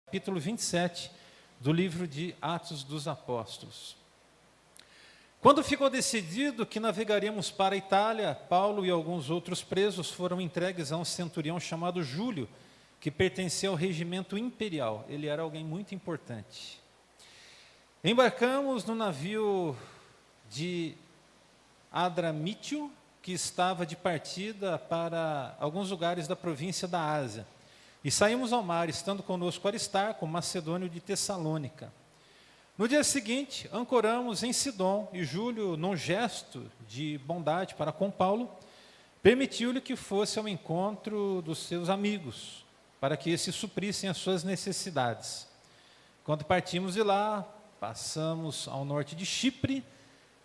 Capítulo 27 do livro de Atos dos Apóstolos. Quando ficou decidido que navegaríamos para a Itália, Paulo e alguns outros presos foram entregues a um centurião chamado Júlio, que pertencia ao regimento imperial. Ele era alguém muito importante. Embarcamos no navio de Adramítio, que estava de partida para alguns lugares da província da Ásia. E saímos ao mar, estando conosco Aristarco, macedônio de Tessalônica. No dia seguinte, ancoramos em Sidom, e Júlio, num gesto de bondade para com Paulo, permitiu-lhe que fosse ao encontro dos seus amigos, para que esses suprissem as suas necessidades. Quando partimos de lá, passamos ao norte de Chipre,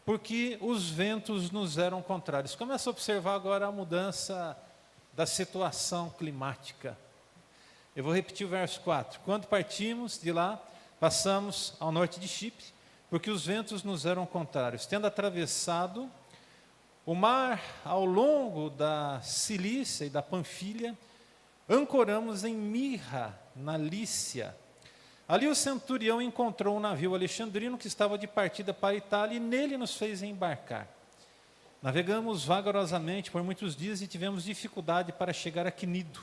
porque os ventos nos eram contrários. Começa a observar agora a mudança da situação climática. Eu vou repetir o verso 4. Quando partimos de lá, passamos ao norte de Chipre, porque os ventos nos eram contrários. Tendo atravessado o mar ao longo da Cilícia e da Panfilha, ancoramos em Mirra, na Lícia. Ali o centurião encontrou um navio alexandrino que estava de partida para a Itália e nele nos fez embarcar. Navegamos vagarosamente por muitos dias e tivemos dificuldade para chegar a Cnido.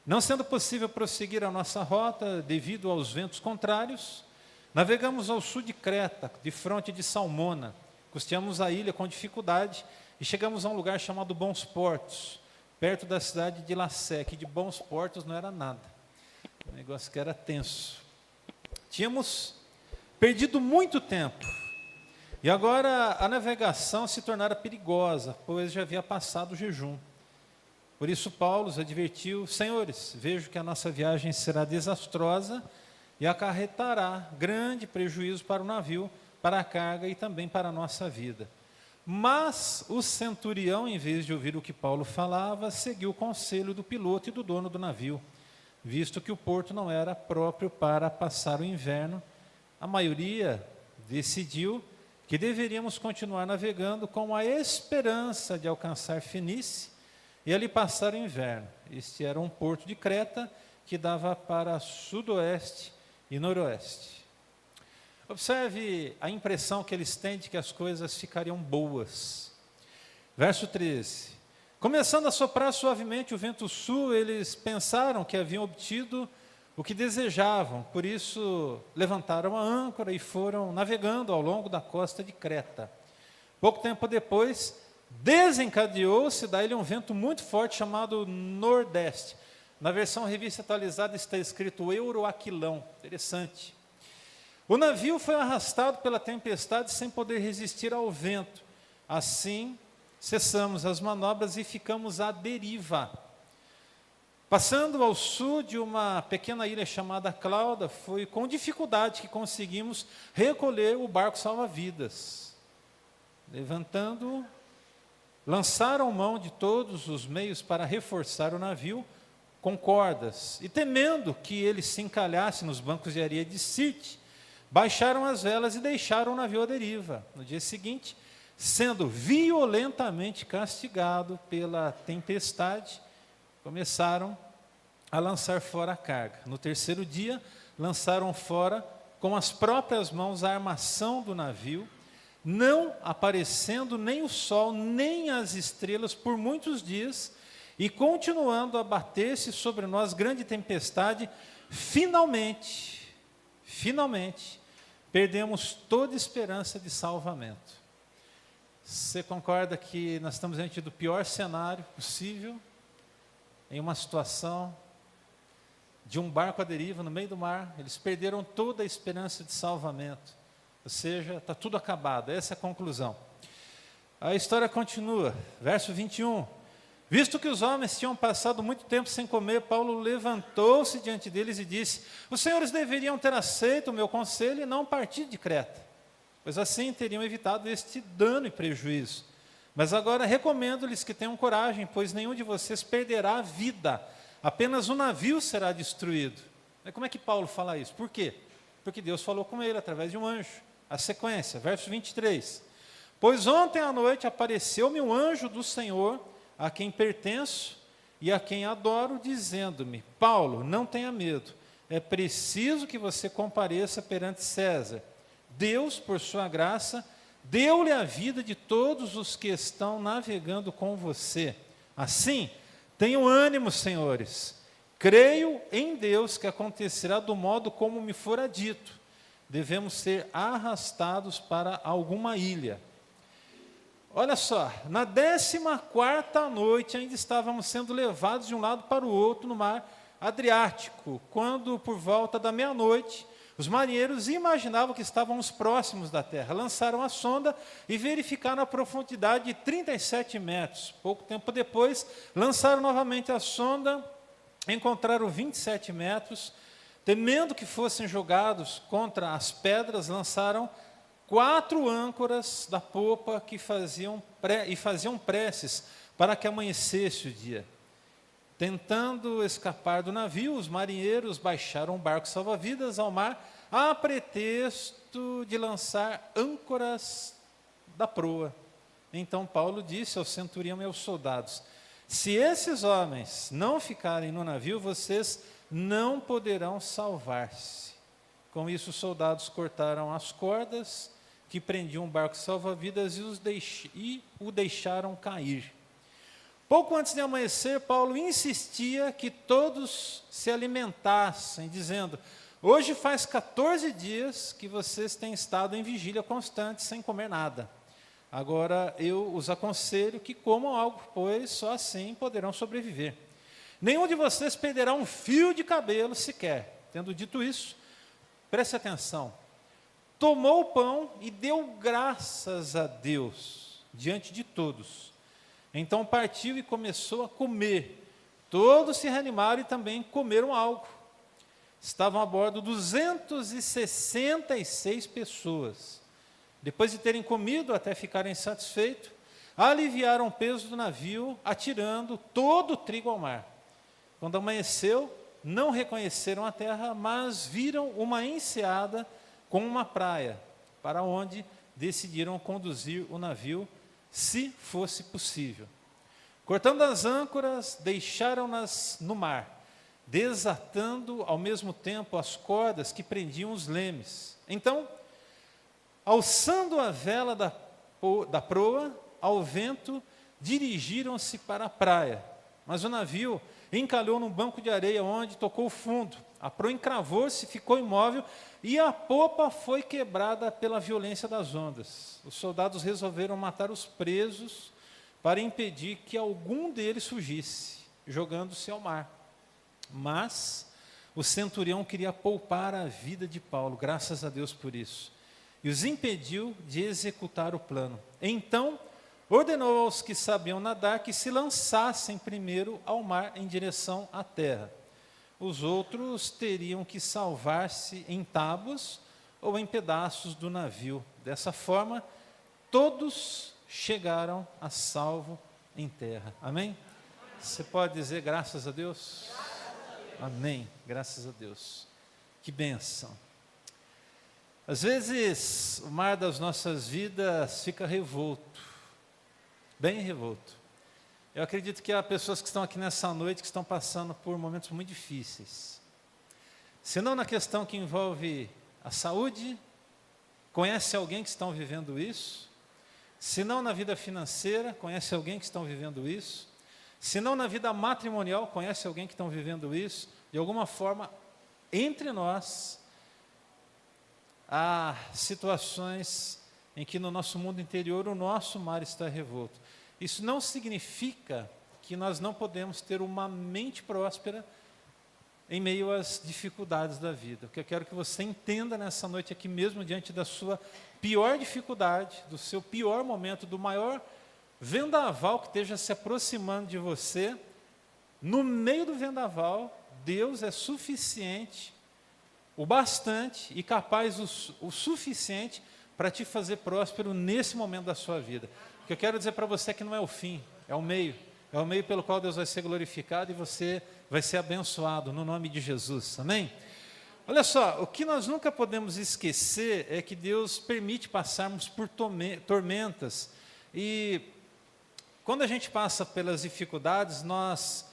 Não sendo possível prosseguir a nossa rota devido aos ventos contrários, navegamos ao sul de Creta, de fronte de Salmona. Custeamos a ilha com dificuldade e chegamos a um lugar chamado Bons Portos, perto da cidade de Lacé, que de Bons Portos não era nada. O negócio que era tenso. Tínhamos perdido muito tempo. E agora a navegação se tornara perigosa, pois já havia passado o jejum. Por isso Paulo os advertiu: senhores, vejo que a nossa viagem será desastrosa e acarretará grande prejuízo para o navio, para a carga e também para a nossa vida. Mas o centurião, em vez de ouvir o que Paulo falava, seguiu o conselho do piloto e do dono do navio. Visto que o porto não era próprio para passar o inverno, a maioria decidiu que deveríamos continuar navegando com a esperança de alcançar Fenícia e ali passar o inverno. Este era um porto de Creta que dava para sudoeste e noroeste. Observe a impressão que eles têm de que as coisas ficariam boas. Verso 13. Começando a soprar suavemente o vento sul, eles pensaram que haviam obtido o que desejavam, por isso levantaram a âncora e foram navegando ao longo da costa de Creta. Pouco tempo depois, desencadeou-se da ilha um vento muito forte chamado Nordeste. Na versão revista atualizada está escrito Euroaquilão. Interessante. O navio foi arrastado pela tempestade sem poder resistir ao vento. Assim, cessamos as manobras e ficamos à deriva. Passando ao sul de uma pequena ilha chamada Clauda, foi com dificuldade que conseguimos recolher o barco salva-vidas. Levantando, lançaram mão de todos os meios para reforçar o navio com cordas, e temendo que ele se encalhasse nos bancos de areia de Sirte, baixaram as velas e deixaram o navio à deriva. No dia seguinte, sendo violentamente castigado pela tempestade, começaram a lançar fora a carga. No terceiro dia, lançaram fora com as próprias mãos a armação do navio, não aparecendo nem o sol, nem as estrelas por muitos dias, e continuando a bater-se sobre nós grande tempestade, finalmente, perdemos toda esperança de salvamento. Você concorda que nós estamos diante do pior cenário possível, em uma situação de um barco à deriva no meio do mar? Eles perderam toda a esperança de salvamento, ou seja, está tudo acabado. Essa é a conclusão. A história continua, verso 21. Visto que os homens tinham passado muito tempo sem comer, Paulo levantou-se diante deles e disse: os senhores deveriam ter aceito o meu conselho e não partir de Creta, pois assim teriam evitado este dano e prejuízo. Mas agora recomendo-lhes que tenham coragem, pois nenhum de vocês perderá a vida, apenas o navio será destruído. Mas como é que Paulo fala isso? Por quê? Porque Deus falou com ele através de um anjo. a sequência, verso 23. Pois ontem à noite apareceu-me um anjo do Senhor, a quem pertenço e a quem adoro, dizendo-me: Paulo, não tenha medo, é preciso que você compareça perante César. Deus, por sua graça, deu-lhe a vida de todos os que estão navegando com você. Assim, tenham ânimo, senhores. Creio em Deus que acontecerá do modo como me fora dito. Devemos ser arrastados para alguma ilha. Olha só, na 14ª noite ainda estávamos sendo levados de um lado para o outro no mar Adriático, quando por volta da meia-noite os marinheiros imaginavam que estávamos próximos da terra. Lançaram a sonda e verificaram a profundidade de 37 metros. Pouco tempo depois, lançaram novamente a sonda, encontraram 27 metros. Temendo que fossem jogados contra as pedras, lançaram 4 âncoras da popa que faziam preces para que amanhecesse o dia. Tentando escapar do navio, os marinheiros baixaram o barco salva-vidas ao mar, a pretexto de lançar âncoras da proa. Então Paulo disse ao centurião e aos soldados: se esses homens não ficarem no navio, vocês não poderão salvar-se. Com isso, os soldados cortaram as cordas que prendiam o barco salva-vidas e o deixaram cair. Pouco antes de amanhecer, Paulo insistia que todos se alimentassem, dizendo: hoje faz 14 dias que vocês têm estado em vigília constante, sem comer nada. Agora eu os aconselho que comam algo, pois só assim poderão sobreviver. Nenhum de vocês perderá um fio de cabelo sequer. Tendo dito isso, preste atenção. Tomou o pão e deu graças a Deus diante de todos. Então partiu e começou a comer. Todos se reanimaram e também comeram algo. Estavam a bordo 266 pessoas. Depois de terem comido até ficarem satisfeitos, aliviaram o peso do navio, atirando todo o trigo ao mar. Quando amanheceu, não reconheceram a terra, mas viram uma enseada com uma praia, para onde decidiram conduzir o navio, se fosse possível. Cortando as âncoras, deixaram-nas no mar, desatando ao mesmo tempo as cordas que prendiam os lemes. Então, alçando a vela da proa ao vento, dirigiram-se para a praia. Mas o navio encalhou num banco de areia onde tocou fundo. A proa encravou-se, ficou imóvel e a popa foi quebrada pela violência das ondas. Os soldados resolveram matar os presos para impedir que algum deles fugisse, jogando-se ao mar. Mas o centurião queria poupar a vida de Paulo, graças a Deus por isso, e os impediu de executar o plano. Então ordenou aos que sabiam nadar que se lançassem primeiro ao mar em direção à terra. Os outros teriam que salvar-se em tábuas ou em pedaços do navio. Dessa forma, todos chegaram a salvo em terra. Amém? Você pode dizer graças a Deus? Amém. Graças a Deus. Que bênção. Às vezes, o mar das nossas vidas fica revolto. Bem revolto. Eu acredito que há pessoas que estão aqui nessa noite que estão passando por momentos muito difíceis. Se não na questão que envolve a saúde, conhece alguém que estão vivendo isso? Se não na vida financeira, conhece alguém que estão vivendo isso? Se não na vida matrimonial, conhece alguém que estão vivendo isso? De alguma forma, entre nós, há situações em que no nosso mundo interior o nosso mar está revolto. Isso não significa que nós não podemos ter uma mente próspera em meio às dificuldades da vida. O que eu quero que você entenda nessa noite aqui mesmo, diante da sua pior dificuldade, do seu pior momento, do maior vendaval que esteja se aproximando de você, no meio do vendaval, Deus é suficiente, o bastante e capaz o suficiente para te fazer próspero nesse momento da sua vida. O que eu quero dizer para você é que não é o fim, é o meio pelo qual Deus vai ser glorificado e você vai ser abençoado no nome de Jesus, amém? Olha só, o que nós nunca podemos esquecer é que Deus permite passarmos por tormentas. E quando a gente passa pelas dificuldades, nós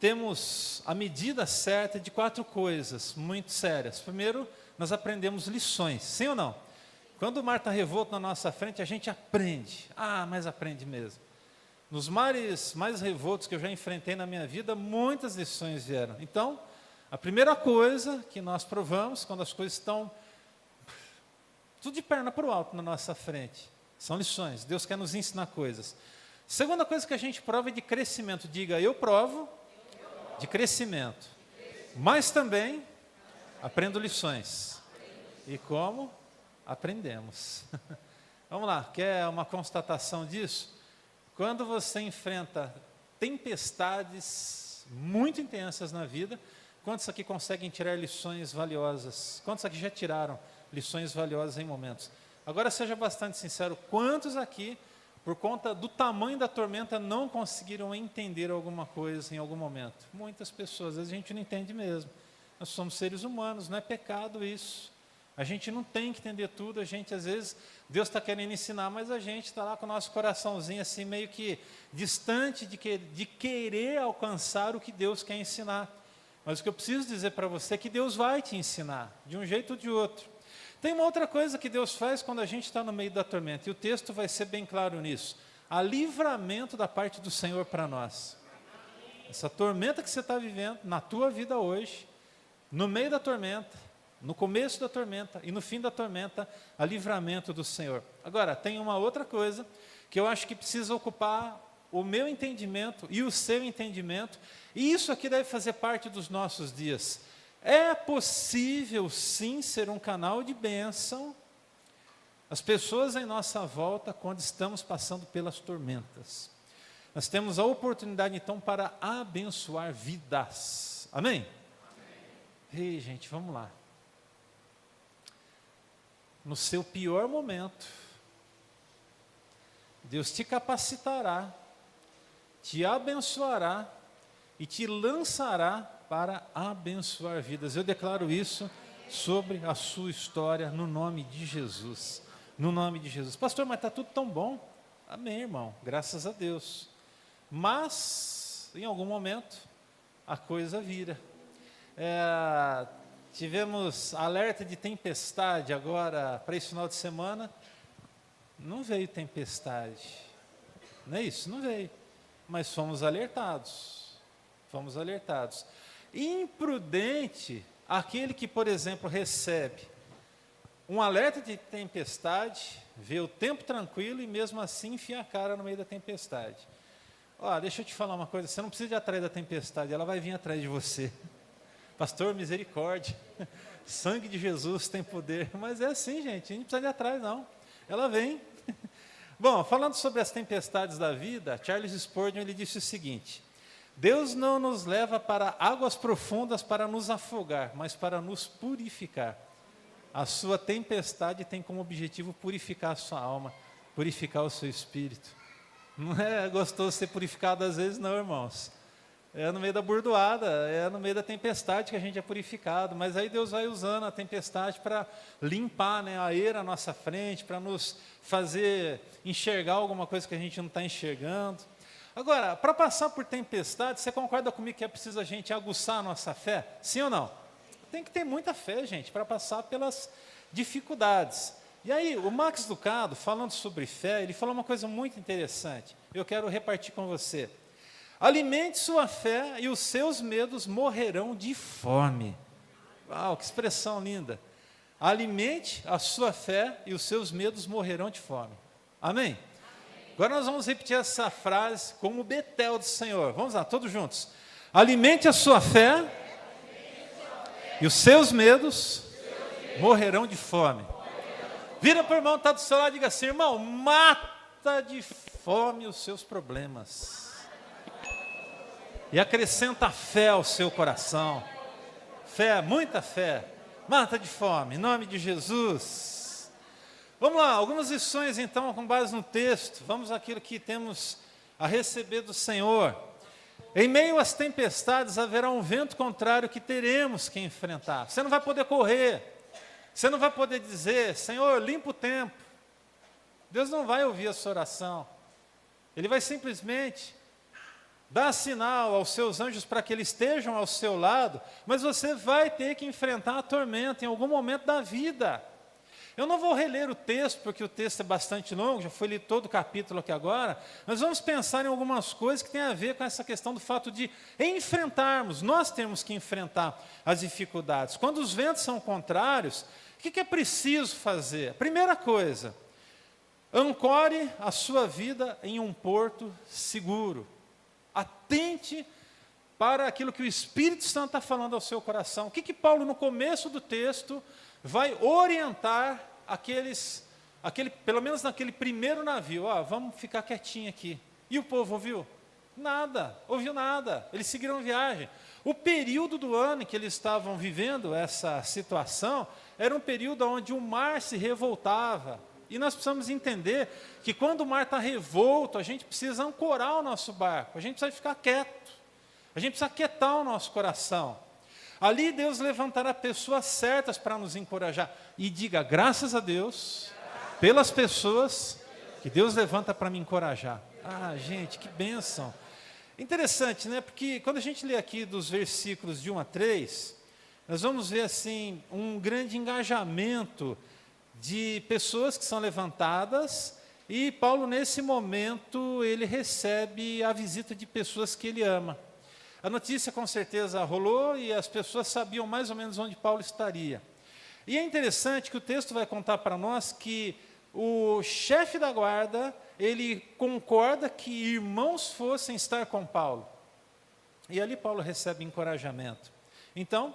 temos a medida certa de 4 coisas muito sérias. Primeiro, nós aprendemos lições, sim ou não? Quando o mar está revolto na nossa frente, a gente aprende. Mas aprende mesmo. Nos mares mais revoltos que eu já enfrentei na minha vida, muitas lições vieram. Então, a primeira coisa que nós provamos, quando as coisas estão tudo de perna para o alto na nossa frente, são lições. Deus quer nos ensinar coisas. Segunda coisa que a gente prova é de crescimento. Diga, eu provo de crescimento. Mas também aprendo lições. E como? Aprendemos. Vamos lá, quer uma constatação disso? Quando você enfrenta tempestades muito intensas na vida, quantos aqui conseguem tirar lições valiosas? Quantos aqui já tiraram lições valiosas em momentos? Agora seja bastante sincero, quantos aqui, por conta do tamanho da tormenta, não conseguiram entender alguma coisa em algum momento? Muitas pessoas, às vezes a gente não entende mesmo. Nós somos seres humanos, não é pecado isso. A gente não tem que entender tudo, a gente às vezes, Deus está querendo ensinar, mas a gente está lá com o nosso coraçãozinho assim meio que distante de querer alcançar o que Deus quer ensinar. Mas o que eu preciso dizer para você é que Deus vai te ensinar, de um jeito ou de outro. Tem uma outra coisa que Deus faz quando a gente está no meio da tormenta, e o texto vai ser bem claro nisso. Há livramento da parte do Senhor para nós. Essa tormenta que você está vivendo na tua vida hoje, no meio da tormenta, no começo da tormenta e no fim da tormenta, há livramento do Senhor. Agora, tem uma outra coisa que eu acho que precisa ocupar o meu entendimento e o seu entendimento, e isso aqui deve fazer parte dos nossos dias. É possível sim ser um canal de bênção às pessoas em nossa volta quando estamos passando pelas tormentas. Nós temos a oportunidade então para abençoar vidas. Amém? Ei, gente, vamos lá. No seu pior momento, Deus te capacitará, te abençoará e te lançará para abençoar vidas. Eu declaro isso sobre a sua história no nome de Jesus. No nome de Jesus. Pastor, mas está tudo tão bom. Amém, irmão. Graças a Deus. Mas, em algum momento, a coisa vira. Tivemos alerta de tempestade agora para esse final de semana. Não veio tempestade. Não é isso? Não veio. Mas fomos alertados. Fomos alertados. Imprudente aquele que, por exemplo, recebe um alerta de tempestade, vê o tempo tranquilo e mesmo assim enfia a cara no meio da tempestade. Deixa eu te falar uma coisa, você não precisa ir atrás da tempestade, ela vai vir atrás de você. Pastor, misericórdia, sangue de Jesus tem poder, mas é assim, gente, a gente não precisa ir atrás não, ela vem. Bom, falando sobre as tempestades da vida, Charles Spurgeon ele disse o seguinte: Deus não nos leva para águas profundas para nos afogar, mas para nos purificar. A sua tempestade tem como objetivo purificar a sua alma, purificar o seu espírito. Não é gostoso ser purificado às vezes não, irmãos. É no meio da burdoada, é no meio da tempestade que a gente é purificado, mas aí Deus vai usando a tempestade para limpar, a eira à nossa frente, para nos fazer enxergar alguma coisa que a gente não está enxergando. Agora, para passar por tempestade, você concorda comigo que é preciso a gente aguçar a nossa fé? Sim ou não? Tem que ter muita fé, gente, para passar pelas dificuldades. E aí, o Max Lucado, falando sobre fé, ele falou uma coisa muito interessante. Eu quero repartir com você. Alimente sua fé e os seus medos morrerão de fome. Uau, que expressão linda. Alimente a sua fé e os seus medos morrerão de fome. Amém? Agora nós vamos repetir essa frase como o Betel do Senhor. Vamos lá, todos juntos. Alimente a sua fé e os seus medos morrerão de fome. Vira para o irmão que está do seu lado e diga assim: irmão, mata de fome os seus problemas. E acrescenta fé ao seu coração. Fé, muita fé. Mata de fome, em nome de Jesus. Vamos lá, algumas lições então com base no texto. Vamos àquilo que temos a receber do Senhor. Em meio às tempestades haverá um vento contrário que teremos que enfrentar. Você não vai poder correr. Você não vai poder dizer, Senhor, limpa o tempo. Deus não vai ouvir a sua oração. Ele vai simplesmente dar sinal aos seus anjos para que eles estejam ao seu lado, mas você vai ter que enfrentar a tormenta em algum momento da vida. Eu não vou reler o texto, porque o texto é bastante longo, já foi lido todo o capítulo aqui agora, mas vamos pensar em algumas coisas que têm a ver com essa questão do fato de enfrentarmos, nós temos que enfrentar as dificuldades. Quando os ventos são contrários, o que é preciso fazer? Primeira coisa, ancore a sua vida em um porto seguro. Atente para aquilo que o Espírito Santo está falando ao seu coração. O que Paulo, no começo do texto, vai orientar pelo menos naquele primeiro navio? Vamos ficar quietinho aqui. E o povo ouviu? Nada, ouviu nada. Eles seguiram viagem. O período do ano em que eles estavam vivendo essa situação era um período onde o mar se revoltava. E nós precisamos entender que quando o mar está revolto, a gente precisa ancorar o nosso barco, a gente precisa ficar quieto, a gente precisa aquietar o nosso coração. Ali Deus levantará pessoas certas para nos encorajar. E diga, graças a Deus, pelas pessoas que Deus levanta para me encorajar. Gente, que bênção. Interessante, né? Porque quando a gente lê aqui dos versículos de 1 a 3, nós vamos ver assim um grande engajamento de pessoas que são levantadas, e Paulo, nesse momento, ele recebe a visita de pessoas que ele ama. A notícia, com certeza, rolou, e as pessoas sabiam mais ou menos onde Paulo estaria. E é interessante que o texto vai contar para nós que o chefe da guarda, ele concorda que irmãos fossem estar com Paulo. E ali Paulo recebe encorajamento. Então,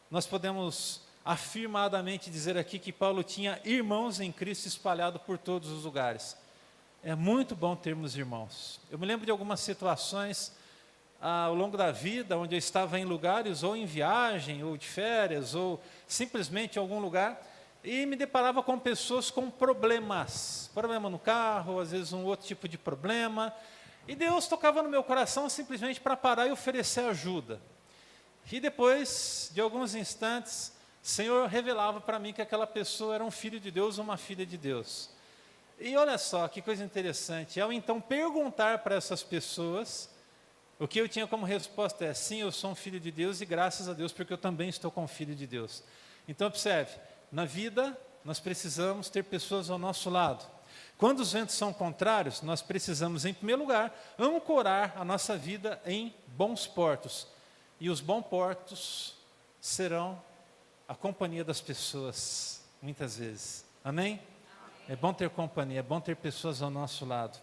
nós podemos afirmadamente dizer aqui que Paulo tinha irmãos em Cristo espalhados por todos os lugares. É muito bom termos irmãos. Eu me lembro de algumas situações ao longo da vida, onde eu estava em lugares ou em viagem, ou de férias, ou simplesmente em algum lugar, e me deparava com pessoas com problemas. Problema no carro, ou às vezes um outro tipo de problema. E Deus tocava no meu coração simplesmente para parar e oferecer ajuda. E depois de alguns instantes, o Senhor revelava para mim que aquela pessoa era um filho de Deus ou uma filha de Deus. E olha só, que coisa interessante. Ao então perguntar para essas pessoas, o que eu tinha como resposta é, sim, eu sou um filho de Deus e graças a Deus, porque eu também estou com o filho de Deus. Então observe, na vida nós precisamos ter pessoas ao nosso lado. Quando os ventos são contrários, nós precisamos, em primeiro lugar, ancorar a nossa vida em bons portos. E os bons portos serão a companhia das pessoas, muitas vezes. Amém? É bom ter companhia, é bom ter pessoas ao nosso lado.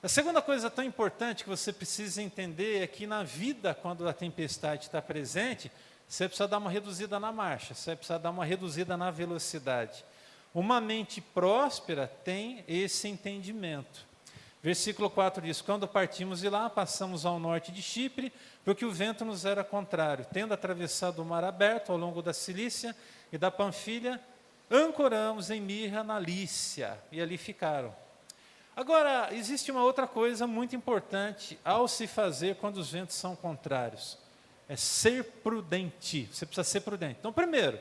A segunda coisa tão importante que você precisa entender é que na vida, quando a tempestade está presente, você precisa dar uma reduzida na marcha, você precisa dar uma reduzida na velocidade. Uma mente próspera tem esse entendimento. Versículo 4 diz, quando partimos de lá, passamos ao norte de Chipre, porque o vento nos era contrário. Tendo atravessado o mar aberto ao longo da Cilícia e da Panfilha, ancoramos em Mirra, na Lícia, e ali ficaram. Agora, existe uma outra coisa muito importante ao se fazer quando os ventos são contrários. É ser prudente, você precisa ser prudente. Então, primeiro,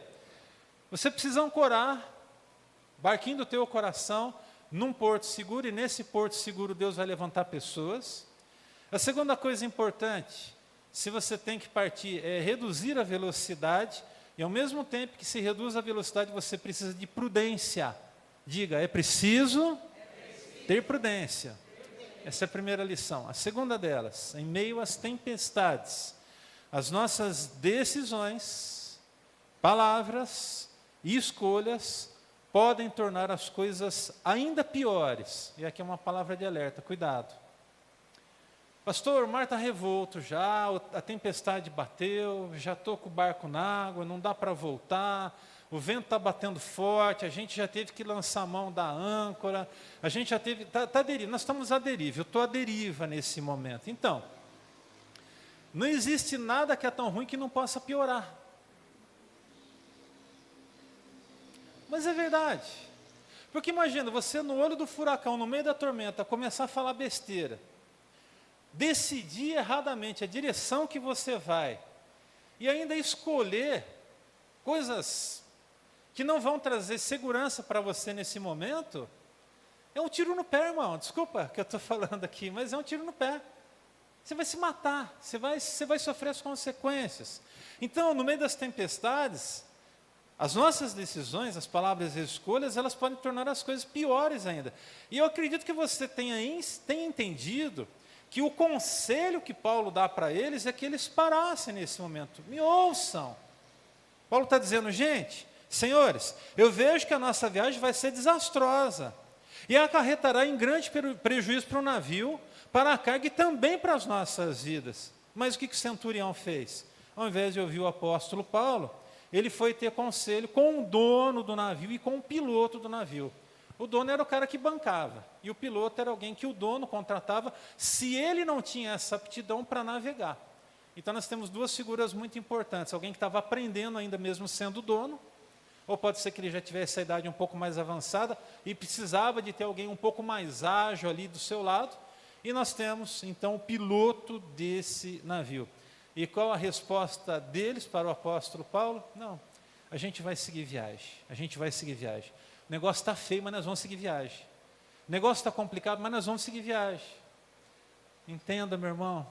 você precisa ancorar, barquinho do teu coração, num porto seguro, e nesse porto seguro Deus vai levantar pessoas. A segunda coisa importante, se você tem que partir, é reduzir a velocidade, e ao mesmo tempo que se reduz a velocidade, você precisa de prudência. Diga, é preciso ter prudência. Essa é a primeira lição. A segunda delas, em meio às tempestades, as nossas decisões, palavras e escolhas podem tornar as coisas ainda piores. E aqui é uma palavra de alerta, cuidado. Pastor, o mar está revolto já, a tempestade bateu, já estou com o barco na água, não dá para voltar, o vento está batendo forte, a gente já teve que lançar a mão da âncora, a gente já teve, está à deriva, nós estamos à deriva, eu estou à deriva nesse momento. Então, não existe nada que é tão ruim que não possa piorar. Mas é verdade. Porque imagina, você no olho do furacão, no meio da tormenta, começar a falar besteira. decidir erradamente a direção que você vai, e ainda escolher coisas que não vão trazer segurança para você nesse momento, é um tiro no pé, irmão. Desculpa que eu estou falando aqui, mas é um tiro no pé. Você vai se matar, você vai sofrer as consequências. Então, no meio das tempestades, as nossas decisões, as palavras e as escolhas, elas podem tornar as coisas piores ainda. E eu acredito que você tenha entendido que o conselho que Paulo dá para eles é que eles parassem nesse momento. Me ouçam. Paulo está dizendo, gente, senhores, eu vejo que a nossa viagem vai ser desastrosa e acarretará em grande prejuízo para o navio, para a carga e também para as nossas vidas. Mas o que o centurião fez? Ao invés de ouvir o apóstolo Paulo, ele foi ter conselho com o dono do navio e com o piloto do navio. O dono era o cara que bancava, e o piloto era alguém que o dono contratava se ele não tinha essa aptidão para navegar. Então nós temos duas figuras muito importantes, alguém que estava aprendendo ainda mesmo sendo dono, ou pode ser que ele já tivesse a idade um pouco mais avançada e precisava de ter alguém um pouco mais ágil ali do seu lado, e nós temos então o piloto desse navio. E qual a resposta deles para o apóstolo Paulo? Não, a gente vai seguir viagem, a gente vai seguir viagem. O negócio está feio, mas nós vamos seguir viagem. O negócio está complicado, mas nós vamos seguir viagem. Entenda, meu irmão.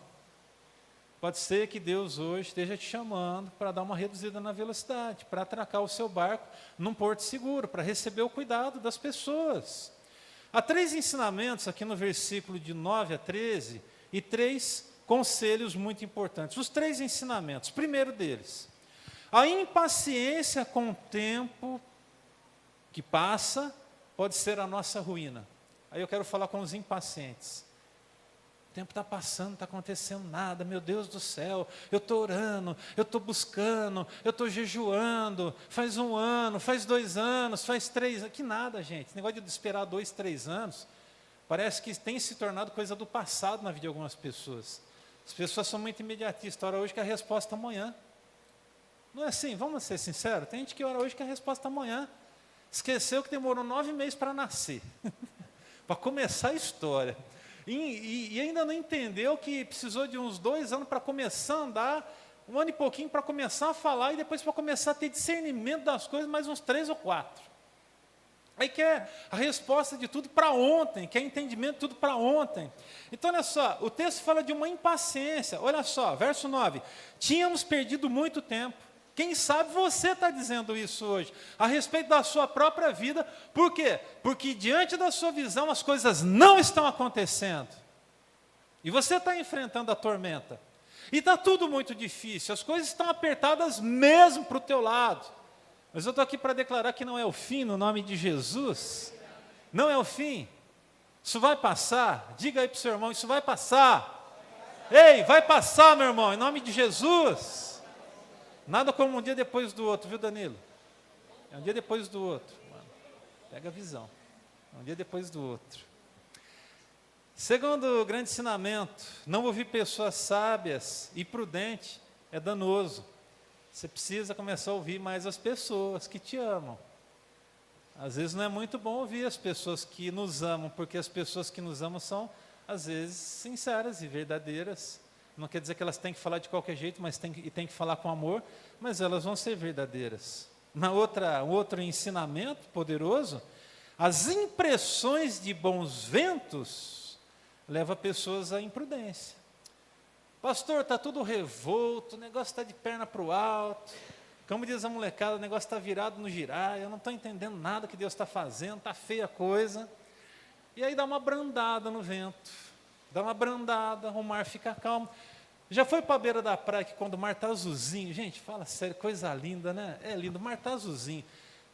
Pode ser que Deus hoje esteja te chamando para dar uma reduzida na velocidade, para atracar o seu barco num porto seguro, para receber o cuidado das pessoas. Há 3 ensinamentos aqui no versículo de 9 a 13 e 3 conselhos muito importantes. Os 3 ensinamentos. Primeiro deles, a impaciência com o tempo que passa pode ser a nossa ruína. Aí eu quero falar com os impacientes. O tempo está passando, não está acontecendo nada, meu Deus do céu, eu estou orando, eu estou buscando, eu estou jejuando, faz 1 ano, faz 2 anos, faz 3 anos, que nada, gente. Esse negócio de esperar 2, 3 anos, parece que tem se tornado coisa do passado na vida de algumas pessoas. As pessoas são muito imediatistas, ora hoje que a resposta amanhã. Não é assim, vamos ser sinceros, tem gente que ora hoje que a resposta amanhã. Esqueceu que demorou 9 meses para nascer, para começar a história. E ainda não entendeu que precisou de uns 2 anos para começar a andar, 1 ano e pouquinho para começar a falar, e depois para começar a ter discernimento das coisas, mais uns 3 ou 4. Aí quer a resposta de tudo para ontem, quer entendimento de tudo para ontem. Então olha só, o texto fala de uma impaciência, olha só, verso 9, tínhamos perdido muito tempo. Quem sabe você está dizendo isso hoje, a respeito da sua própria vida. Por quê? Porque diante da sua visão as coisas não estão acontecendo. E você está enfrentando a tormenta. E está tudo muito difícil, as coisas estão apertadas mesmo para o teu lado. Mas eu estou aqui para declarar que não é o fim, no nome de Jesus. Não é o fim. Isso vai passar. Diga aí para o seu irmão, isso vai passar. Ei, vai passar, meu irmão, em nome de Jesus. Nada como um dia depois do outro, viu, Danilo? É um dia depois do outro. Mano, pega a visão. É um dia depois do outro. Segundo grande ensinamento, não ouvir pessoas sábias e prudentes é danoso. Você precisa começar a ouvir mais as pessoas que te amam. Às vezes não é muito bom ouvir as pessoas que nos amam, porque as pessoas que nos amam são, às vezes, sinceras e verdadeiras. Não quer dizer que elas têm que falar de qualquer jeito, mas tem que falar com amor, mas elas vão ser verdadeiras. Um outro ensinamento poderoso, as impressões de bons ventos levam pessoas à imprudência. Pastor, está tudo revolto, o negócio está de perna para o alto, como diz a molecada, o negócio está virado no girar, eu não estou entendendo nada que Deus está fazendo, está feia a coisa. E aí dá uma brandada no vento. Dá uma brandada, o mar fica calmo. Já foi para a beira da praia que quando o mar está azulzinho, gente, fala sério, coisa linda, né? É lindo, o mar está azulzinho.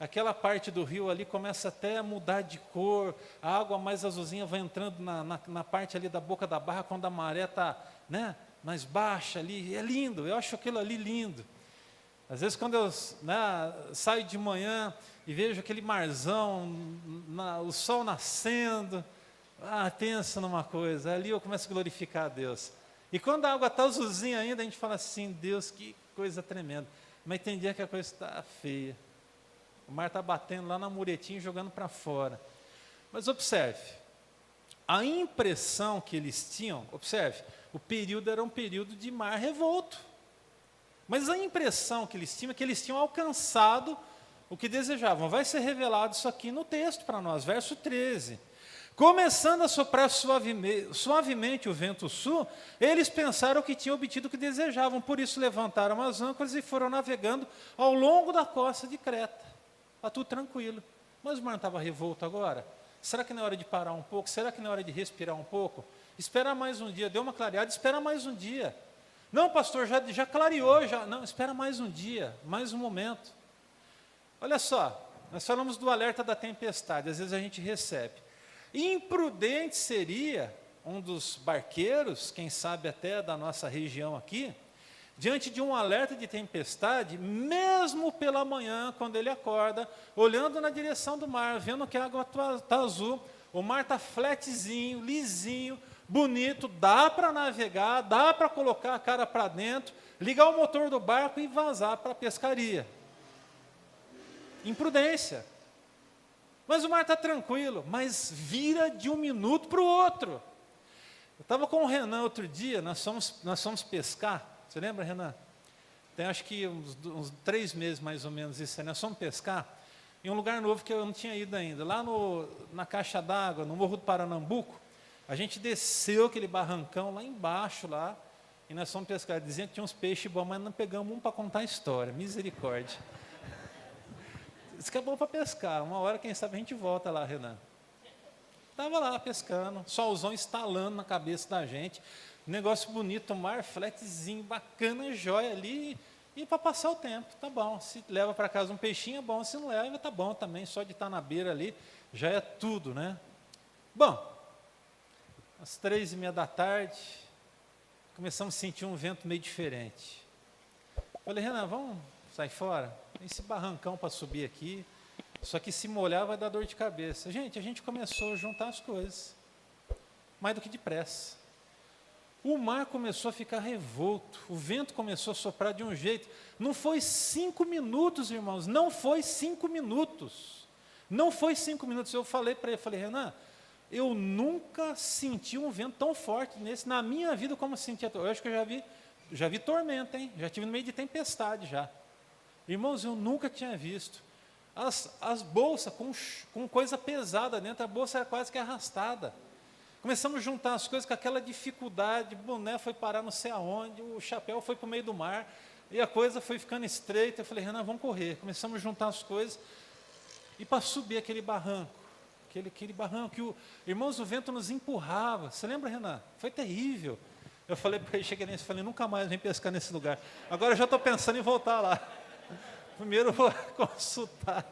Aquela parte do rio ali começa até a mudar de cor, a água mais azulzinha vai entrando na parte ali da boca da barra, quando a maré está, né, mais baixa ali, é lindo, eu acho aquilo ali lindo. Às vezes quando eu saio de manhã e vejo aquele marzão, o sol nascendo, pensa numa coisa, ali eu começo a glorificar a Deus. E quando a água está azulzinha ainda, a gente fala assim, Deus, que coisa tremenda. Mas tem dia que a coisa está feia. O mar está batendo lá na muretinha e jogando para fora. Mas observe, a impressão que eles tinham, observe, o período era um período de mar revolto. Mas a impressão que eles tinham é que eles tinham alcançado o que desejavam. Vai ser revelado isso aqui no texto para nós, verso 13. Começando a soprar suavemente o vento sul, eles pensaram que tinham obtido o que desejavam, por isso levantaram as âncoras e foram navegando ao longo da costa de Creta. Está tudo tranquilo. Mas o mar estava revolto agora? Será que não é hora de parar um pouco? Será que não é hora de respirar um pouco? Espera mais um dia, deu uma clareada, espera mais um dia. Não, pastor, já clareou, já. Não, espera mais um dia, mais um momento. Olha só, nós falamos do alerta da tempestade, às vezes a gente recebe. Imprudente seria um dos barqueiros, quem sabe até da nossa região aqui, diante de um alerta de tempestade, mesmo pela manhã, quando ele acorda, olhando na direção do mar, vendo que a água está azul, o mar está flatzinho, lisinho, bonito, dá para navegar, dá para colocar a cara para dentro, ligar o motor do barco e vazar para a pescaria. Imprudência. Mas o mar está tranquilo, mas vira de um minuto para o outro. Eu estava com o Renan outro dia, nós fomos pescar, você lembra, Renan? Tem acho que uns 3 meses mais ou menos isso aí, nós fomos pescar em um lugar novo que eu não tinha ido ainda, lá na caixa d'água, no Morro do Paranambuco, a gente desceu aquele barrancão lá embaixo, lá, e nós fomos pescar, dizendo que tinha uns peixes bons, mas não pegamos um para contar a história, misericórdia. Isso que é bom para pescar, uma hora, quem sabe, a gente volta lá, Renan. Estava lá pescando, solzão estalando na cabeça da gente, negócio bonito, mar flatzinho, bacana, jóia ali, e para passar o tempo, tá bom. Se leva para casa um peixinho, é bom, se não leva, tá bom também, só de estar na beira ali, já é tudo, né? Bom, às 3:30 da tarde, começamos a sentir um vento meio diferente. Falei, Renan, vamos sair fora? Tem esse barrancão para subir aqui, só que se molhar vai dar dor de cabeça. Gente, a gente começou a juntar as coisas, mais do que depressa. O mar começou a ficar revolto, o vento começou a soprar de um jeito. Não foi 5 minutos, irmãos, não foi 5 minutos. Não foi 5 minutos. Eu falei para ele, Renan, eu nunca senti um vento tão forte nesse, na minha vida, como eu senti. Eu acho que eu já vi tormenta, hein? Já estive no meio de tempestade já. Irmãos, eu nunca tinha visto. As bolsas com coisa pesada dentro, a bolsa era quase que arrastada. Começamos a juntar as coisas com aquela dificuldade, o boné foi parar não sei aonde, o chapéu foi para o meio do mar, e a coisa foi ficando estreita. Eu falei, Renan, vamos correr. Começamos a juntar as coisas, e para subir aquele barranco, aquele barranco, irmãos, o vento nos empurrava. Você lembra, Renan? Foi terrível. Eu falei para ele, cheguei nesse, falei, nunca mais vem pescar nesse lugar. Agora eu já estou pensando em voltar lá. Primeiro eu vou consultar.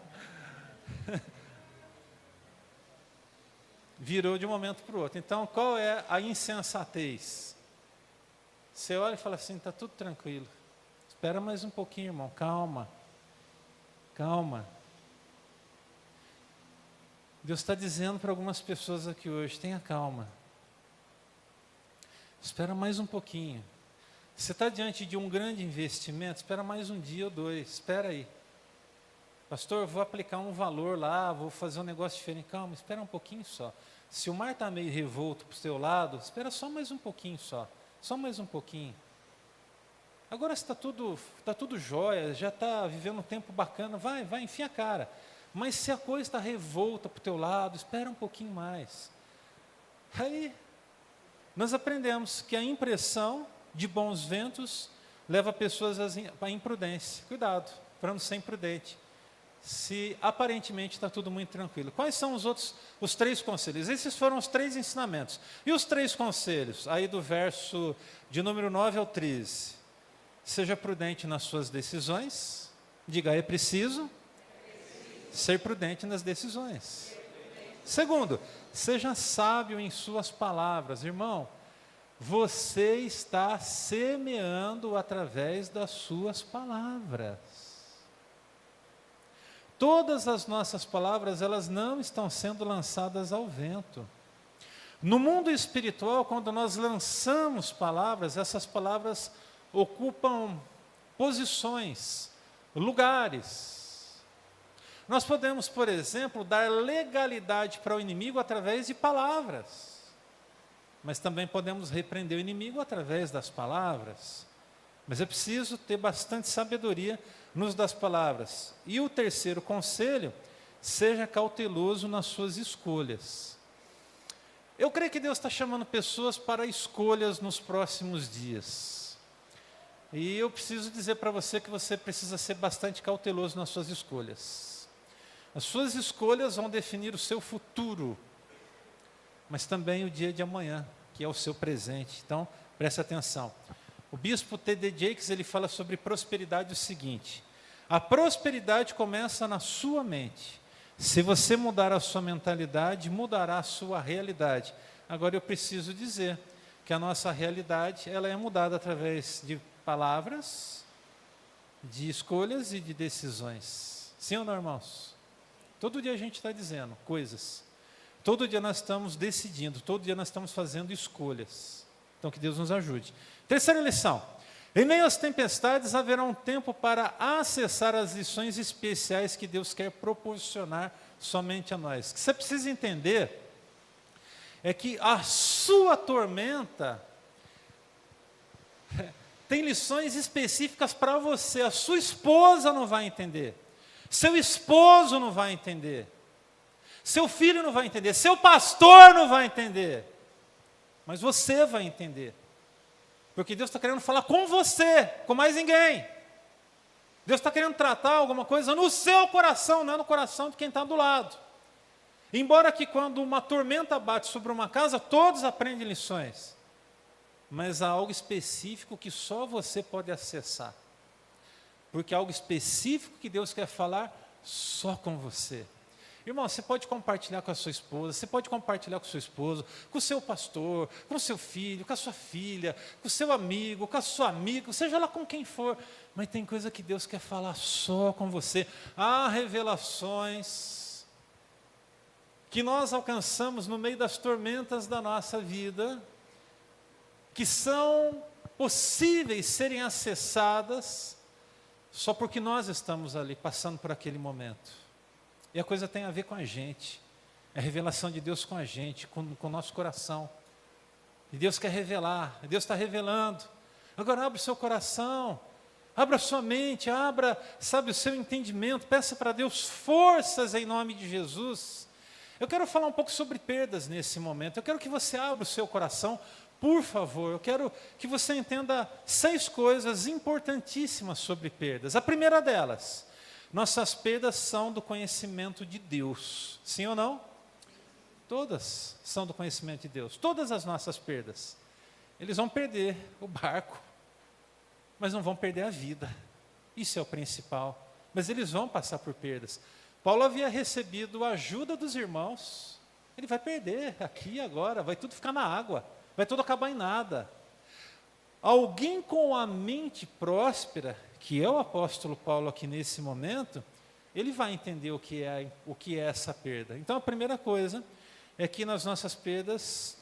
Virou de um momento para o outro. Então, qual é a insensatez? Você olha e fala assim, está tudo tranquilo. Espera mais um pouquinho, irmão, calma. Calma. Deus está dizendo para algumas pessoas aqui hoje, tenha calma. Espera mais um pouquinho. Você está diante de um grande investimento, espera mais um dia ou 2, espera aí. Pastor, eu vou aplicar um valor lá, vou fazer um negócio diferente. Calma, espera um pouquinho só. Se o mar está meio revolto para o seu lado, espera só mais um pouquinho só mais um pouquinho. Agora está tudo jóia, já está vivendo um tempo bacana, vai, enfia a cara. Mas se a coisa está revolta para o teu lado, espera um pouquinho mais. Aí, nós aprendemos que a impressão de bons ventos leva pessoas à imprudência. Cuidado, para não ser imprudente. Se aparentemente está tudo muito tranquilo. Quais são os 3 conselhos? Esses foram os 3 ensinamentos. E os 3 conselhos? Aí do verso de número 9 ao 13. Seja prudente nas suas decisões. Diga, é preciso ser prudente nas decisões. Segundo, seja sábio em suas palavras. Irmão, você está semeando através das suas palavras. Todas as nossas palavras, elas não estão sendo lançadas ao vento. No mundo espiritual, quando nós lançamos palavras, essas palavras ocupam posições, lugares. Nós podemos, por exemplo, dar legalidade para o inimigo através de palavras. mas também podemos repreender o inimigo através das palavras. Mas é preciso ter bastante sabedoria no uso das palavras. E o terceiro conselho, seja cauteloso nas suas escolhas. Eu creio que Deus está chamando pessoas para escolhas nos próximos dias. E eu preciso dizer para você que você precisa ser bastante cauteloso nas suas escolhas. As suas escolhas vão definir o seu futuro, mas também o dia de amanhã, que é o seu presente. Então, preste atenção. O bispo T.D. Jakes, ele fala sobre prosperidade o seguinte: a prosperidade começa na sua mente. Se você mudar a sua mentalidade, mudará a sua realidade. Agora eu preciso dizer que a nossa realidade, ela é mudada através de palavras, de escolhas e de decisões. Sim ou não, irmãos? Todo dia a gente está dizendo coisas. Todo dia nós estamos decidindo, todo dia nós estamos fazendo escolhas. Então que Deus nos ajude. Terceira lição. Em meio às tempestades haverá um tempo para acessar as lições especiais que Deus quer proporcionar somente a nós. O que você precisa entender é que a sua tormenta tem lições específicas para você. A sua esposa não vai entender, seu esposo não vai entender, seu filho não vai entender, seu pastor não vai entender, mas você vai entender. Porque Deus está querendo falar com você, com mais ninguém. Deus está querendo tratar alguma coisa no seu coração, não é no coração de quem está do lado. Embora que quando uma tormenta bate sobre uma casa, todos aprendem lições. Mas há algo específico que só você pode acessar. Porque há algo específico que Deus quer falar só com você. Irmão, você pode compartilhar com a sua esposa, você pode compartilhar com o seu esposo, com o seu pastor, com o seu filho, com a sua filha, com o seu amigo, com a sua amiga, seja lá com quem for, mas tem coisa que Deus quer falar só com você. Há revelações que nós alcançamos no meio das tormentas da nossa vida, que são possíveis serem acessadas só porque nós estamos ali passando por aquele momento. E a coisa tem a ver com a gente. É a revelação de Deus com a gente, com o nosso coração. E Deus quer revelar, Deus está revelando. Agora abra o seu coração, abra a sua mente, abra, sabe, o seu entendimento. Peça para Deus forças em nome de Jesus. Eu quero falar um pouco sobre perdas nesse momento. Eu quero que você abra o seu coração, por favor. Eu quero que você entenda 6 coisas importantíssimas sobre perdas. A primeira delas: nossas perdas são do conhecimento de Deus. Sim ou não? Todas são do conhecimento de Deus. Todas as nossas perdas. Eles vão perder o barco, mas não vão perder a vida. Isso é o principal. Mas eles vão passar por perdas. Paulo havia recebido a ajuda dos irmãos. Ele vai perder aqui agora, vai tudo ficar na água, vai tudo acabar em nada. Alguém com a mente próspera, que é o apóstolo Paulo aqui nesse momento, ele vai entender o que é essa perda. Então a primeira coisa é que as nossas perdas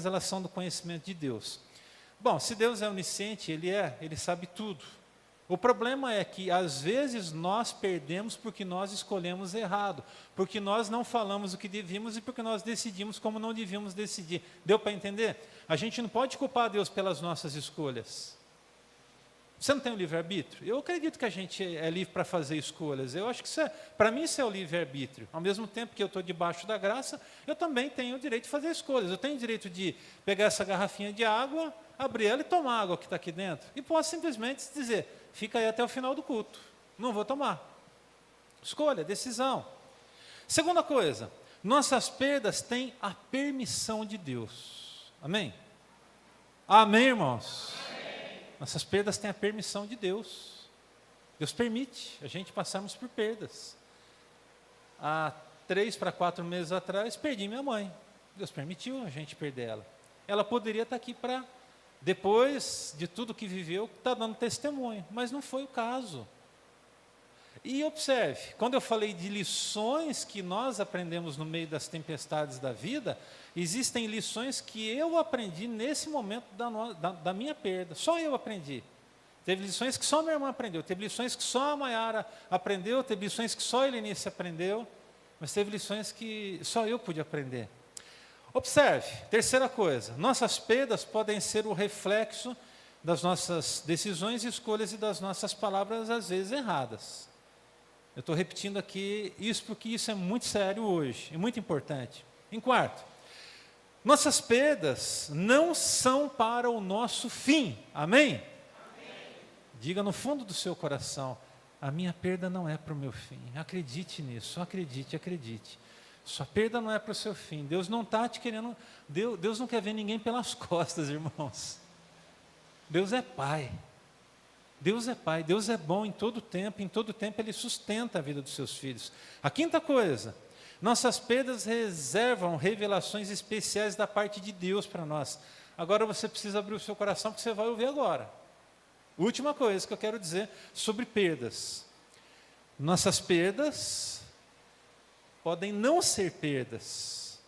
elas são do conhecimento de Deus. Bom, se Deus é onisciente, Ele sabe tudo. O problema é que às vezes nós perdemos porque nós escolhemos errado, porque nós não falamos o que devíamos e porque nós decidimos como não devíamos decidir. Deu para entender? A gente não pode culpar Deus pelas nossas escolhas. Você não tem o livre-arbítrio? Eu acredito que a gente é livre para fazer escolhas. Eu acho que para mim isso é o livre-arbítrio. Ao mesmo tempo que eu estou debaixo da graça, eu também tenho o direito de fazer escolhas. Eu tenho o direito de pegar essa garrafinha de água, abrir ela e tomar a água que está aqui dentro. E posso simplesmente dizer: fica aí até o final do culto, não vou tomar. Escolha, decisão. Segunda coisa, nossas perdas têm a permissão de Deus. Amém? Amém, irmãos? Nossas perdas têm a permissão de Deus. Deus permite a gente passarmos por perdas. Há 3 para 4 meses atrás, perdi minha mãe. Deus permitiu a gente perder ela. Ela poderia estar aqui para, depois de tudo que viveu, estar dando testemunho, mas não foi o caso. E observe, quando eu falei de lições que nós aprendemos no meio das tempestades da vida, existem lições que eu aprendi nesse momento da minha perda. Só eu aprendi. Teve lições que só minha irmã aprendeu, teve lições que só a Maiara aprendeu, teve lições que só a Helenice aprendeu, mas teve lições que só eu pude aprender. Observe, terceira coisa, nossas perdas podem ser o reflexo das nossas decisões, escolhas e das nossas palavras, às vezes, erradas. Eu estou repetindo aqui isso porque isso é muito sério hoje, é muito importante. Em quarto, nossas perdas não são para o nosso fim, amém? Amém. Diga no fundo do seu coração, a minha perda não é para o meu fim, acredite nisso, acredite. Sua perda não é para o seu fim, Deus não está te querendo, Deus não quer ver ninguém pelas costas, irmãos. Deus é Pai, Deus é tempo, em todo tempo Ele sustenta a vida dos seus filhos. A quinta coisa, nossas perdas reservam revelações especiais da parte de Deus para nós. Agora você precisa abrir o seu coração, porque você vai ouvir agora. Última coisa que eu quero dizer sobre perdas. Nossas perdas podem não ser perdas,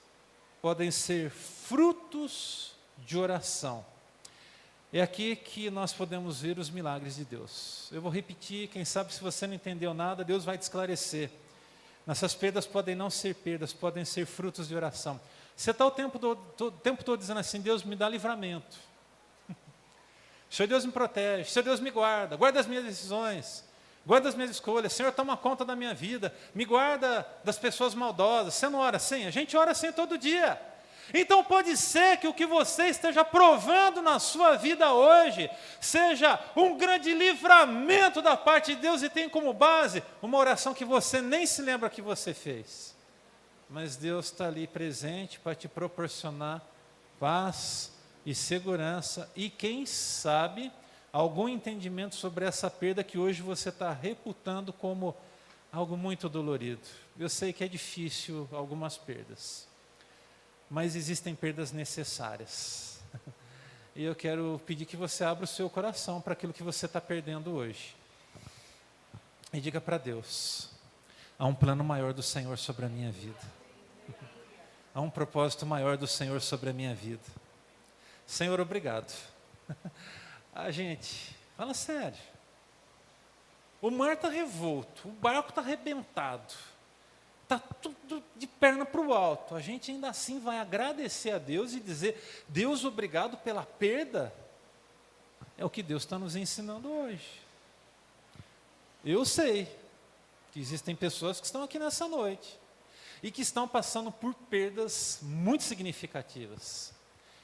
podem ser frutos de oração. É aqui que nós podemos ver os milagres de Deus. Eu vou repetir, quem sabe se você não entendeu nada, Deus vai te esclarecer. Nossas perdas podem não ser perdas, podem ser frutos de oração. Você está o tempo todo dizendo assim, Deus me dá livramento. Senhor Deus me protege, Senhor Deus me guarda, guarda as minhas decisões, guarda as minhas escolhas, Senhor toma conta da minha vida, me guarda das pessoas maldosas. Você não ora assim? A gente ora assim todo dia. Então pode ser que o que você esteja provando na sua vida hoje seja um grande livramento da parte de Deus e tem como base uma oração que você nem se lembra que você fez. Mas Deus está ali presente para te proporcionar paz e segurança e quem sabe algum entendimento sobre essa perda que hoje você está reputando como algo muito dolorido. Eu sei que é difícil algumas perdas, mas existem perdas necessárias. E eu quero pedir que você abra o seu coração para aquilo que você está perdendo hoje. E diga para Deus, há um plano maior do Senhor sobre a minha vida. Há um propósito maior do Senhor sobre a minha vida. Senhor, obrigado. Gente, fala sério. O mar está revolto, o barco está arrebentado. Está tudo de perna para o alto. A gente ainda assim vai agradecer a Deus e dizer, Deus, obrigado pela perda. É o que Deus está nos ensinando hoje. Eu sei que existem pessoas que estão aqui nessa noite e que estão passando por perdas muito significativas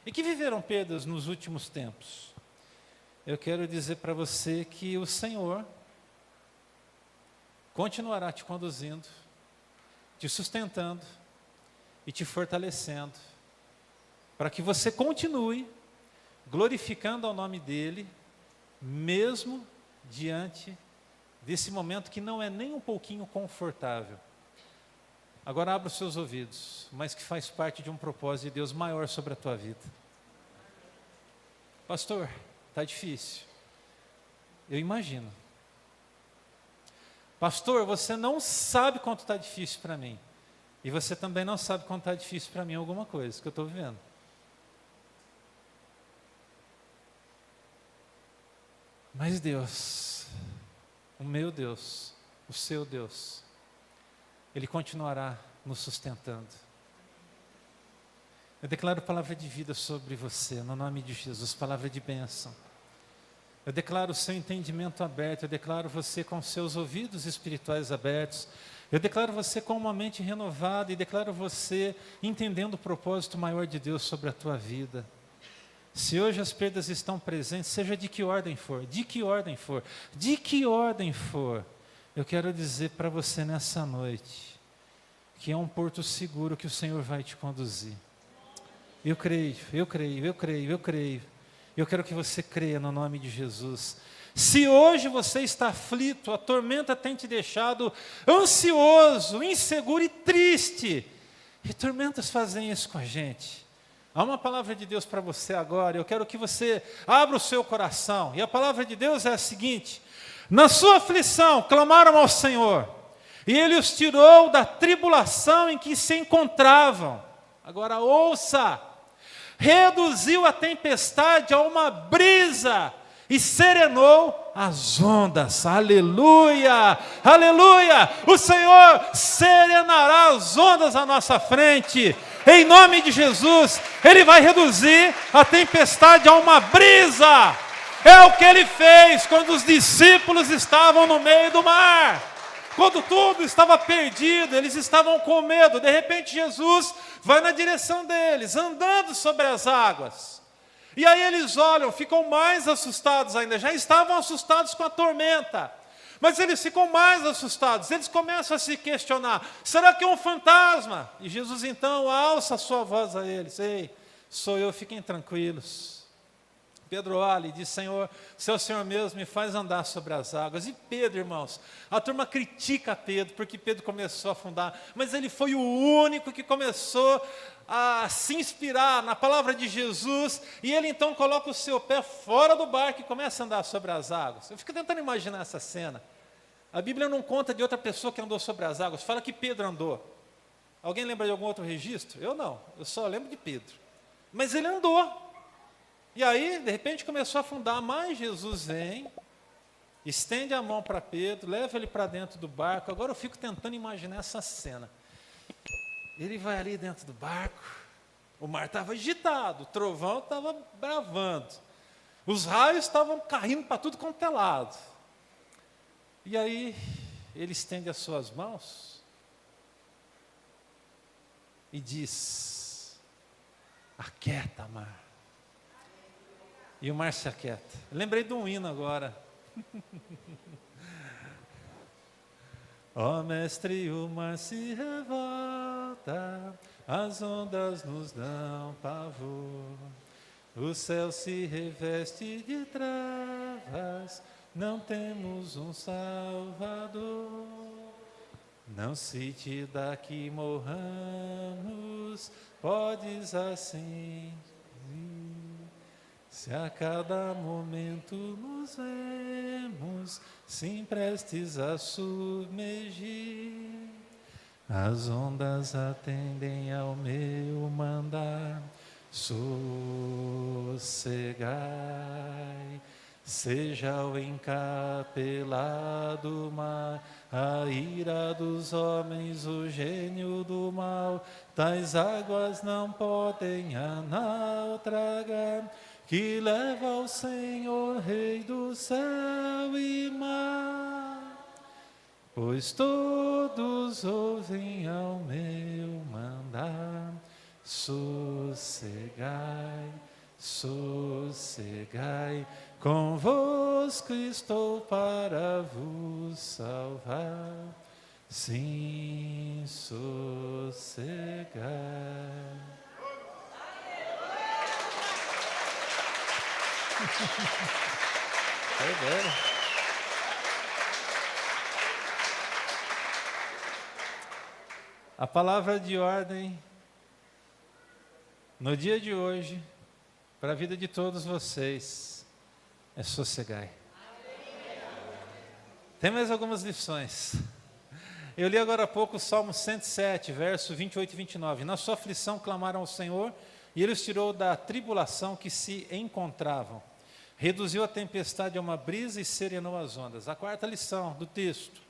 e que viveram perdas nos últimos tempos. Eu quero dizer para você que o Senhor continuará te conduzindo, te sustentando e te fortalecendo, para que você continue glorificando ao nome dEle, mesmo diante desse momento que não é nem um pouquinho confortável. Agora abra os seus ouvidos, mas que faz parte de um propósito de Deus maior sobre a tua vida. Pastor, está difícil. Eu imagino. Pastor, você não sabe quanto está difícil para mim. E você também não sabe quanto está difícil para mim alguma coisa que eu estou vivendo. Mas Deus, o meu Deus, o seu Deus, Ele continuará nos sustentando. Eu declaro palavra de vida sobre você, no nome de Jesus, palavra de bênção. Eu declaro o seu entendimento aberto, eu declaro você com seus ouvidos espirituais abertos, eu declaro você com uma mente renovada e declaro você entendendo o propósito maior de Deus sobre a tua vida. Se hoje as perdas estão presentes, seja de que ordem for, eu quero dizer para você nessa noite, que é um porto seguro que o Senhor vai te conduzir. Eu creio. Eu quero que você creia no nome de Jesus. Se hoje você está aflito, a tormenta tem te deixado ansioso, inseguro e triste, e tormentas fazem isso com a gente. Há uma palavra de Deus para você agora, eu quero que você abra o seu coração, e a palavra de Deus é a seguinte: na sua aflição clamaram ao Senhor, e Ele os tirou da tribulação em que se encontravam. Agora ouça, reduziu a tempestade a uma brisa e serenou as ondas. Aleluia, aleluia. O Senhor serenará as ondas à nossa frente. Em nome de Jesus, Ele vai reduzir a tempestade a uma brisa. É o que Ele fez quando os discípulos estavam no meio do mar. Quando tudo estava perdido, eles estavam com medo. De repente Jesus vai na direção deles, andando sobre as águas. E aí eles olham, ficam mais assustados ainda. Já estavam assustados com a tormenta. Mas eles ficam mais assustados. Eles começam a se questionar. Será que é um fantasma? E Jesus então alça a sua voz a eles. Ei, sou eu, fiquem tranquilos. Pedro olha e diz, Senhor, se é o Senhor mesmo, me faz andar sobre as águas. E Pedro, irmãos, a turma critica Pedro, porque Pedro começou a afundar, mas ele foi o único que começou a se inspirar na palavra de Jesus, e ele então coloca o seu pé fora do barco e começa a andar sobre as águas. Eu fico tentando imaginar essa cena. A Bíblia não conta de outra pessoa que andou sobre as águas, fala que Pedro andou. Alguém lembra de algum outro registro? Eu não, eu só lembro de Pedro. Mas ele andou. E aí, de repente, começou a afundar, mas Jesus vem, estende a mão para Pedro, leva ele para dentro do barco. Agora eu fico tentando imaginar essa cena. Ele vai ali dentro do barco, o mar estava agitado, o trovão estava bravando, os raios estavam caindo para tudo quanto é lado. E aí, ele estende as suas mãos e diz, aquieta, mar. E o mar se aquieta. Lembrei de um hino agora. Ó mestre, o mar se revolta, as ondas nos dão pavor, o céu se reveste de trevas, não temos um Salvador. Não se te dá que morramos, podes assim vir. Se a cada momento nos vemos, sim prestes a submergir, as ondas atendem ao meu mandar, sossegai, seja o encapelado mar, a ira dos homens, o gênio do mal, tais águas não podem naufragar, que leva ao Senhor, Rei do céu e mar. Pois todos ouvem ao meu mandar, sossegai, sossegai, convosco estou para vos salvar, sim, sossegai. É velho. A palavra de ordem no dia de hoje, para a vida de todos vocês, é sossegai. Tem mais algumas lições. Eu li agora há pouco o Salmo 107, verso 28 e 29. Na sua aflição clamaram ao Senhor, e Ele os tirou da tribulação que se encontravam. Reduziu a tempestade a uma brisa e serenou as ondas. A quarta lição do texto.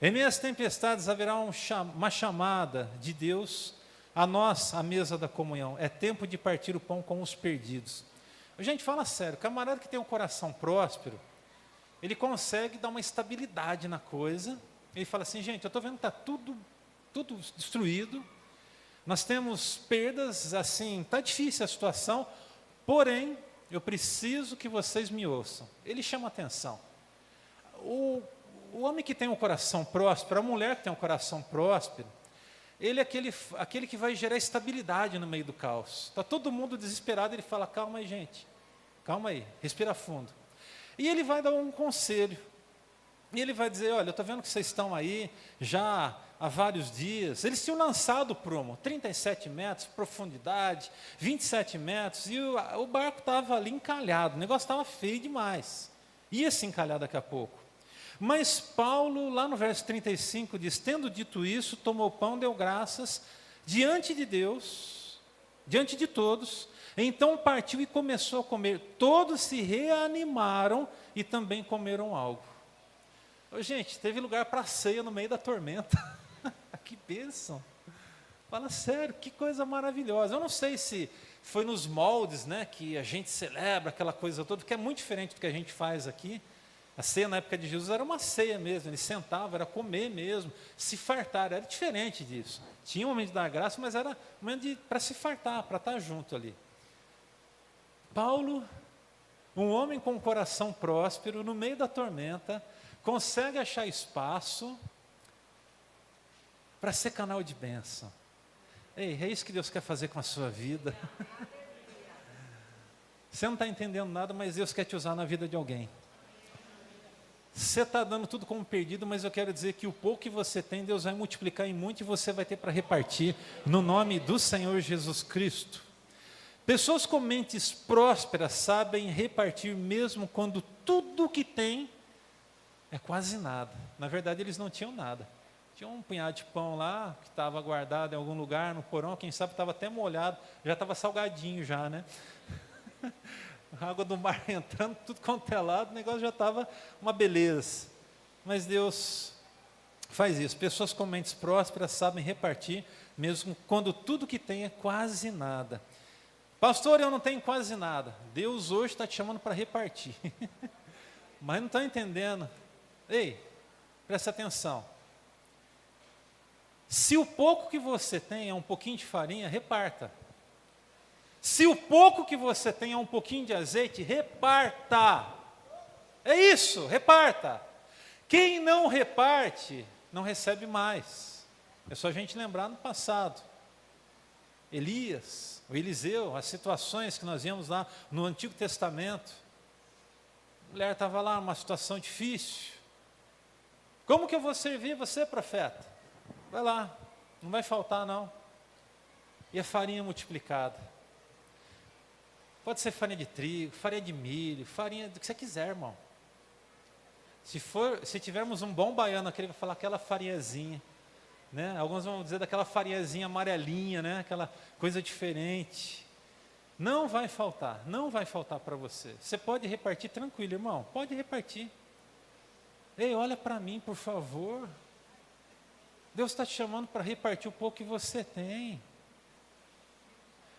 Em meio às tempestades haverá uma chamada de Deus a nós, à mesa da comunhão. É tempo de partir o pão com os perdidos. Gente, fala sério, camarada que tem um coração próspero, ele consegue dar uma estabilidade na coisa. Ele fala assim, gente, eu estou vendo que está tudo destruído, nós temos perdas, assim, está difícil a situação, porém, eu preciso que vocês me ouçam. Ele chama atenção. O homem que tem um coração próspero, a mulher que tem um coração próspero, ele é aquele que vai gerar estabilidade no meio do caos. Está todo mundo desesperado, ele fala, calma aí, gente, calma aí, respira fundo. E ele vai dar um conselho. E ele vai dizer, olha, eu estou vendo que vocês estão aí já há vários dias. Eles tinham lançado o prumo, 37 metros, profundidade, 27 metros, e o barco estava ali encalhado, o negócio estava feio demais. Ia se encalhar daqui a pouco. Mas Paulo, lá no verso 35, diz, tendo dito isso, tomou o pão, deu graças, diante de Deus, diante de todos, Então partiu e começou a comer. Todos se reanimaram e também comeram algo. Ô, gente, teve lugar para ceia no meio da tormenta. Que bênção. Fala sério, que coisa maravilhosa. Eu não sei se foi nos moldes, né, que a gente celebra aquela coisa toda, porque é muito diferente do que a gente faz aqui. A ceia na época de Jesus era uma ceia mesmo, ele sentava, era comer mesmo, se fartar, era diferente disso. Tinha um momento de dar graça, mas era um momento para se fartar, para estar junto ali. Paulo, um homem com um coração próspero, no meio da tormenta, consegue achar espaço para ser canal de bênção. Ei, é isso que Deus quer fazer com a sua vida. Você não está entendendo nada, mas Deus quer te usar na vida de alguém. Você está dando tudo como perdido, mas eu quero dizer que o pouco que você tem, Deus vai multiplicar em muito e você vai ter para repartir, no nome do Senhor Jesus Cristo. Pessoas com mentes prósperas sabem repartir mesmo quando tudo que tem é quase nada. Na verdade, eles não tinham nada. Tinha um punhado de pão lá, que estava guardado em algum lugar, no porão, quem sabe estava até molhado, já estava salgadinho já, né? A água do mar entrando, tudo contelado, o negócio já estava uma beleza. Mas Deus faz isso. Pessoas com mentes prósperas sabem repartir, mesmo quando tudo que tem é quase nada. Pastor, eu não tenho quase nada. Deus hoje está te chamando para repartir. Mas não está entendendo. Ei, presta atenção. Se o pouco que você tem é um pouquinho de farinha, reparta. Se o pouco que você tem é um pouquinho de azeite, reparta. É isso, reparta. Quem não reparte, não recebe mais. É só a gente lembrar no passado. Elias, o Eliseu, as situações que nós vimos lá no Antigo Testamento. A mulher estava lá numa situação difícil. Como que eu vou servir você, profeta? Vai lá, não vai faltar não. E a farinha multiplicada. Pode ser farinha de trigo, farinha de milho, farinha do que você quiser, irmão. Se tivermos um bom baiano, aquele vai falar aquela farinhazinha, né? Alguns vão dizer daquela farinhazinha amarelinha, né? Aquela coisa diferente. Não vai faltar para você. Você pode repartir tranquilo, irmão, pode repartir. Ei, olha para mim, por favor. Deus está te chamando para repartir o pouco que você tem.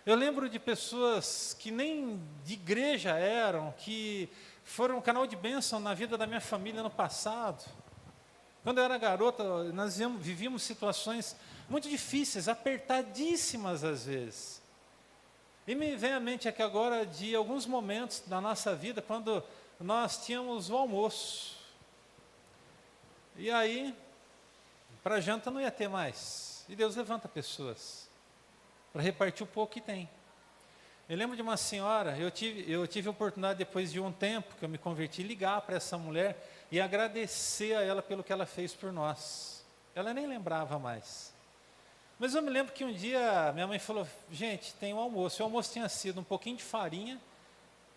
Eu lembro de pessoas que nem de igreja eram, que foram um canal de bênção na vida da minha família no passado. Quando eu era garota, nós vivíamos situações muito difíceis, apertadíssimas às vezes. E me vem à mente aqui agora de alguns momentos da nossa vida, quando nós tínhamos o almoço. E aí, para a janta não ia ter mais. E Deus levanta pessoas para repartir o pouco que tem. Eu lembro de uma senhora, eu tive a oportunidade depois de um tempo que eu me converti, ligar para essa mulher e agradecer a ela pelo que ela fez por nós. Ela nem lembrava mais. Mas eu me lembro que um dia minha mãe falou, gente, tem um almoço. O almoço tinha sido um pouquinho de farinha,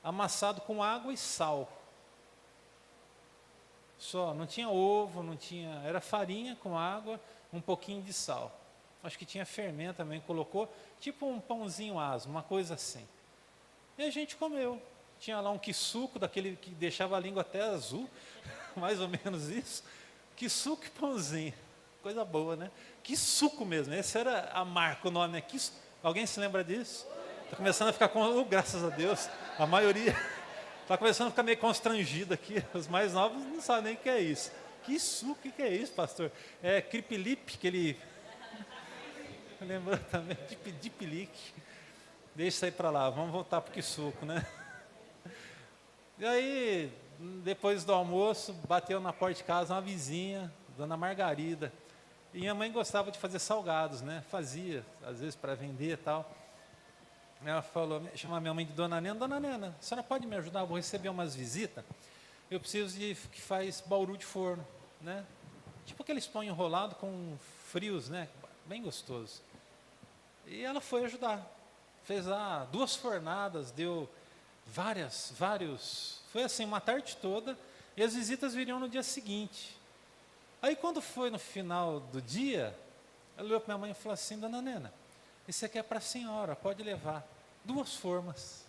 amassado com água e sal. Só, não tinha ovo, era farinha com água, um pouquinho de sal. Acho que tinha fermento também, colocou, tipo um pãozinho aso, uma coisa assim. E a gente comeu. Tinha lá um quissuco, daquele que deixava a língua até azul, mais ou menos isso. Quissuco e pãozinho, coisa boa, né? Quissuco mesmo, esse era a marca, o nome, né? Alguém se lembra disso? Está começando a ficar graças a Deus, a maioria está começando a ficar meio constrangido aqui. Os mais novos não sabem nem o que é isso. Quissuco, o que é isso, pastor? É cripilipe, que ele... Lembrando também de pelique. Deixa isso aí para lá, vamos voltar para o quissuco, né? E aí, depois do almoço, bateu na porta de casa uma vizinha, dona Margarida. E minha mãe gostava de fazer salgados, né? Fazia, às vezes para vender e tal. Ela falou, chamou minha mãe de Dona Nena, a senhora pode me ajudar? Eu vou receber umas visitas. Eu preciso de que faz bauru de forno, né? Tipo aqueles pão enrolado com frios, né? Bem gostoso. E ela foi ajudar. Fez lá 2 fornadas, deu vários. Foi assim, uma tarde toda, e as visitas viriam no dia seguinte. Aí quando foi no final do dia, ela olhou para minha mãe e falou assim, Dona Nena, isso aqui é para a senhora, pode levar. 2 formas.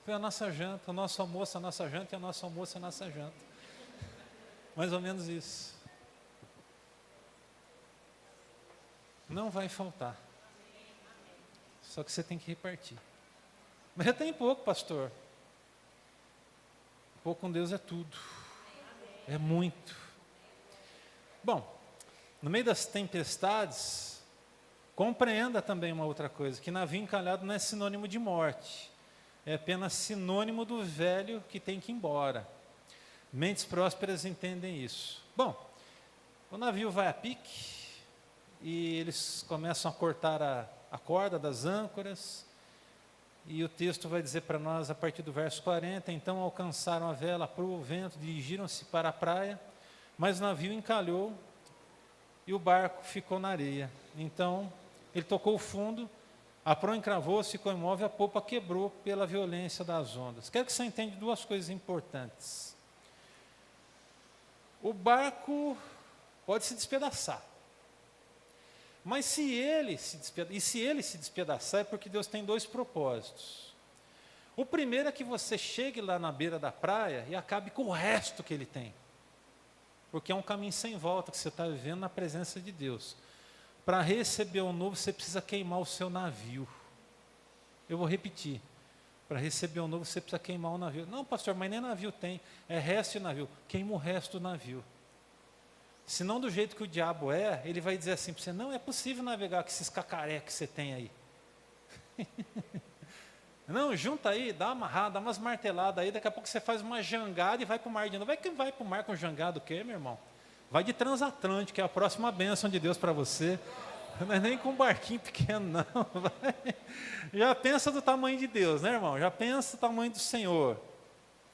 Foi a nossa janta, o nosso almoço, a nossa janta, e o nosso almoço, a nossa janta. Mais ou menos isso. Não vai faltar. Só que você tem que repartir. Mas já tem pouco, pastor. Pouco com Deus é tudo. É muito. Bom, no meio das tempestades, compreenda também uma outra coisa, que navio encalhado não é sinônimo de morte. É apenas sinônimo do velho que tem que ir embora. Mentes prósperas entendem isso. Bom, o navio vai a pique e eles começam a cortar a corda das âncoras. E o texto vai dizer para nós, a partir do verso 40, então alcançaram a vela para o vento, dirigiram-se para a praia, mas o navio encalhou e o barco ficou na areia. Então, ele tocou o fundo, a proa encravou-se, ficou imóvel, a popa quebrou pela violência das ondas. Quero que você entenda 2 coisas importantes. O barco pode se despedaçar. Mas se ele se despedaçar, é porque Deus tem 2 propósitos. O primeiro é que você chegue lá na beira da praia e acabe com o resto que ele tem. Porque é um caminho sem volta que você está vivendo na presença de Deus. Para receber o novo, você precisa queimar o seu navio. Eu vou repetir. Para receber o novo, você precisa queimar o navio. Não, pastor, mas nem navio tem. É resto de navio. Queima o resto do navio. Se não do jeito que o diabo é, ele vai dizer assim para você, não é possível navegar com esses cacaré que você tem aí. Não, junta aí, dá uma amarrada, dá umas marteladas aí, daqui a pouco você faz uma jangada e vai para o mar de novo. Vai para o mar com jangada o quê, meu irmão? Vai de transatlântico, que é a próxima bênção de Deus para você. Não é nem com um barquinho pequeno, não. Vai. Já pensa do tamanho de Deus, né, irmão? Já pensa do tamanho do Senhor.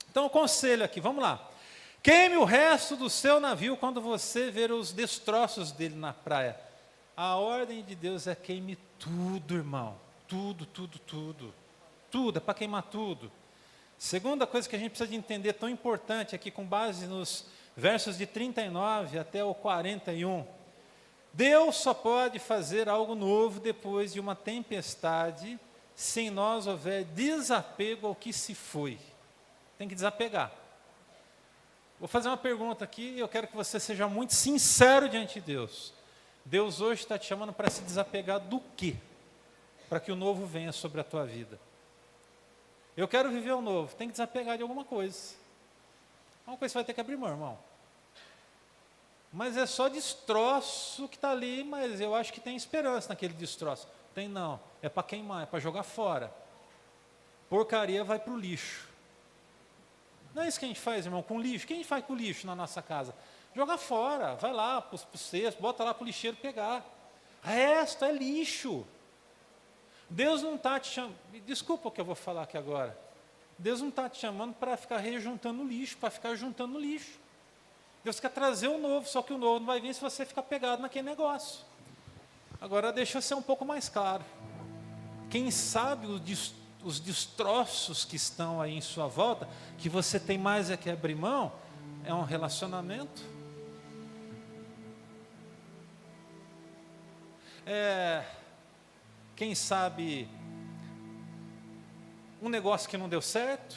Então, o conselho aqui, vamos lá. Queime o resto do seu navio quando você ver os destroços dele na praia. A ordem de Deus é queime tudo, irmão. Tudo, tudo, tudo. Tudo, é para queimar tudo. Segunda coisa que a gente precisa de entender, tão importante aqui, com base nos versos de 39 até o 41. Deus só pode fazer algo novo depois de uma tempestade, se em nós houver desapego ao que se foi. Tem que desapegar. Vou fazer uma pergunta aqui e eu quero que você seja muito sincero diante de Deus. Deus hoje está te chamando para se desapegar do quê? Para que o novo venha sobre a tua vida. Eu quero viver o novo, tem que desapegar de alguma coisa. Alguma coisa você vai ter que abrir mão, irmão. Mas é só destroço que está ali, mas eu acho que tem esperança naquele destroço. Tem não, é para queimar, é para jogar fora. Porcaria vai para o lixo. Não é isso que a gente faz, irmão, com lixo. O que a gente faz com lixo na nossa casa? Joga fora, vai lá para o cesto, bota lá para o lixeiro pegar. Resto é lixo. Deus não está te chamando, desculpa o que eu vou falar aqui agora. Deus não está te chamando para ficar rejuntando lixo, para ficar juntando lixo. Deus quer trazer o novo, só que o novo não vai vir se você ficar pegado naquele negócio. Agora deixa eu ser um pouco mais claro. Quem sabe os destroços que estão aí em sua volta, que você tem mais é que abrir mão, é um relacionamento. Quem sabe um negócio que não deu certo.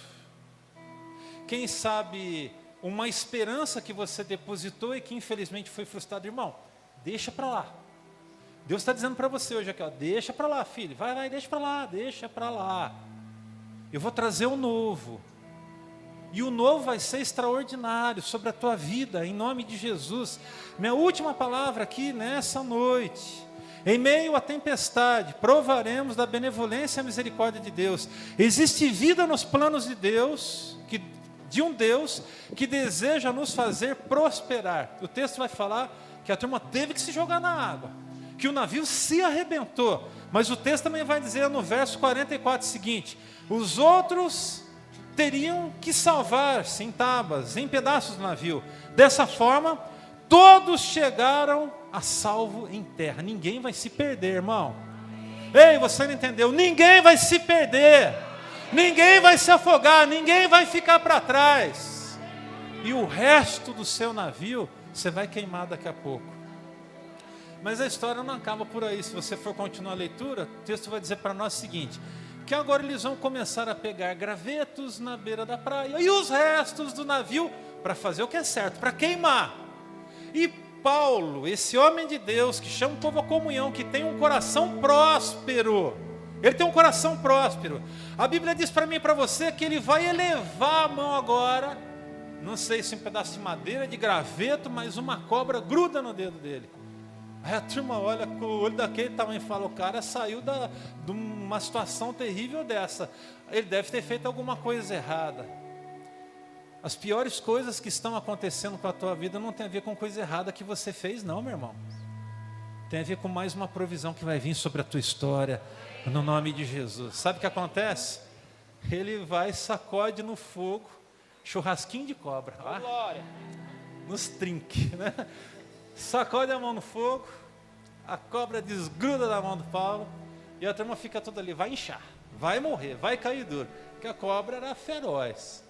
Quem sabe uma esperança que você depositou e que infelizmente foi frustrada. Irmão, deixa para lá. Deus está dizendo para você hoje aqui, ó, deixa para lá, filho, vai, deixa para lá. Eu vou trazer o novo. E o novo vai ser extraordinário sobre a tua vida, em nome de Jesus. Minha última palavra aqui nessa noite. Em meio à tempestade, provaremos da benevolência e a misericórdia de Deus. Existe vida nos planos de Deus, de um Deus que deseja nos fazer prosperar. O texto vai falar que a turma teve que se jogar na água, que o navio se arrebentou. Mas o texto também vai dizer no verso 44 o seguinte: os outros teriam que salvar-se em tábuas, em pedaços do navio. Dessa forma, todos chegaram a salvo em terra. Ninguém vai se perder, irmão. Ei, você não entendeu? Ninguém vai se perder. Ninguém vai se afogar, ninguém vai ficar para trás. E o resto do seu navio, você vai queimar daqui a pouco. Mas a história não acaba por aí. Se você for continuar a leitura, o texto vai dizer para nós o seguinte, que agora eles vão começar a pegar gravetos na beira da praia e os restos do navio para fazer o que é certo, para queimar. E Paulo, esse homem de Deus que chama o povo à comunhão, que tem um coração próspero, ele tem um coração próspero. A Bíblia diz para mim e para você que ele vai elevar a mão agora, não sei se um pedaço de madeira, de graveto, mas uma cobra gruda no dedo dele. Aí a turma olha com o olho daquele tamanho e fala, o cara saiu de uma situação terrível dessa. Ele deve ter feito alguma coisa errada. As piores coisas que estão acontecendo com a tua vida não tem a ver com coisa errada que você fez, não, meu irmão. Tem a ver com mais uma provisão que vai vir sobre a tua história, no nome de Jesus. Sabe o que acontece? Ele vai, sacode no fogo, churrasquinho de cobra. Glória. Nos trinque, né? Sacode a mão no fogo, a cobra desgruda da mão do Paulo e a turma fica toda ali, vai inchar, vai morrer, vai cair duro, porque a cobra era feroz.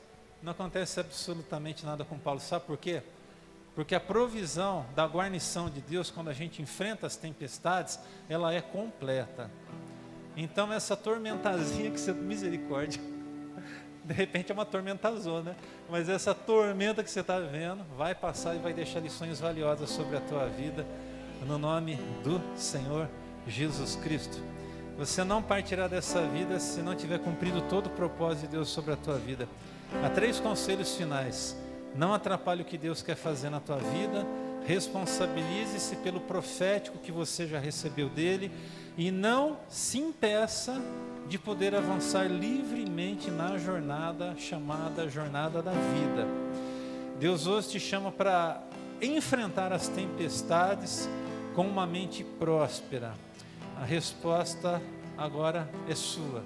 Não acontece absolutamente nada com Paulo, sabe por quê? Porque a provisão da guarnição de Deus, quando a gente enfrenta as tempestades, ela é completa. Então essa tormentazinha que você, misericórdia, de repente é uma tormentazona, né? Mas essa tormenta que você está vendo vai passar e vai deixar lições valiosas sobre a tua vida, no nome do Senhor Jesus Cristo. Você não partirá dessa vida se não tiver cumprido todo o propósito de Deus sobre a tua vida. Há 3 conselhos finais. Não atrapalhe o que Deus quer fazer na tua vida, responsabilize-se pelo profético que você já recebeu dele e não se impeça de poder avançar livremente na jornada chamada jornada da vida. Deus hoje te chama para enfrentar as tempestades com uma mente próspera. A resposta agora é sua.